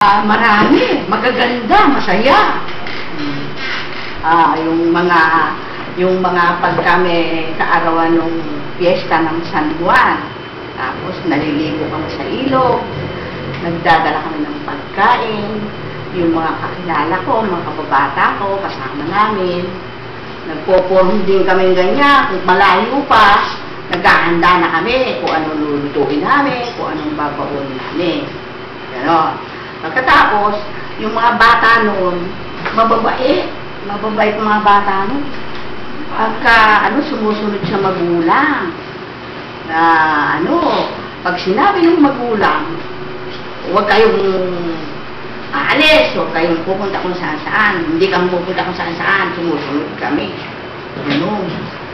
Marami, magaganda, masaya. Yung mga pag kami kaarawan ng piyesta ng San Juan, tapos naliligo kami sa ilog, nagdadala kami ng pagkain, yung mga kakilala ko, mga kababata ko, kasama namin, nagpo-form din kami ganyan, kung malayo pa, naghahanda na kami kung anong lulutuin namin, kung anong babaon namin. Ganon. Pagkatapos, yung mga bata noon, mababait mga bata noon. Pagka, sumusunod sa magulang. Pag sinabi ng magulang, huwag kayong aalis, huwag kayong pupunta kung saan-saan. Hindi kami pupunta kung saan-saan, sumusunod kami.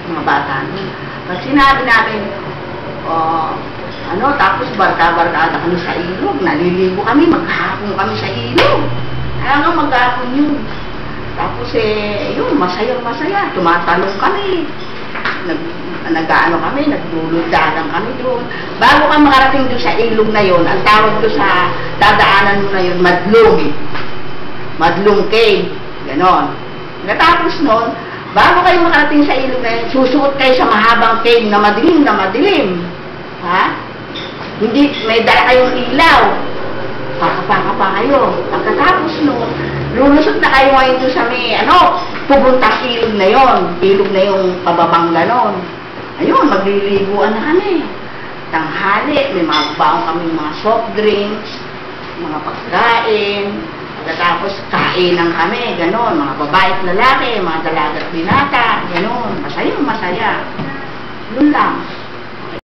Mga bata noon. Pag sinabi natin, tapos barka-barkada kami sa ilog, naliligo kami, maghapon kami sa ilog. Maghapon yun. Tapos yun, masaya-masaya, tumatalong kami. Kami, nagluludagan kami doon. Bago ka makarating doon sa ilog na yun, ang tawag doon sa dadaanan mo na yun, Madlong. Madlong Cave. Ganon. Tapos noon, bago kayo makarating sa ilog na yun, susuot kayo sa mahabang cave na madilim. Ha? Hindi, may dala kayong ilaw. Paka pa kayo. Pagkatapos noon, lulusot na kayo ngayon doon sa pupunta sa ilog na yon. Ilog na yung pababang ganon. Ayun, magliliguan na kami. Tanghali, may mga baong kami mga soft drinks, mga pagkain. Pagkatapos, kainan kami, ganon. Mga babae at lalaki, mga dalaga at binata, ganon. Masaya. Yun lang.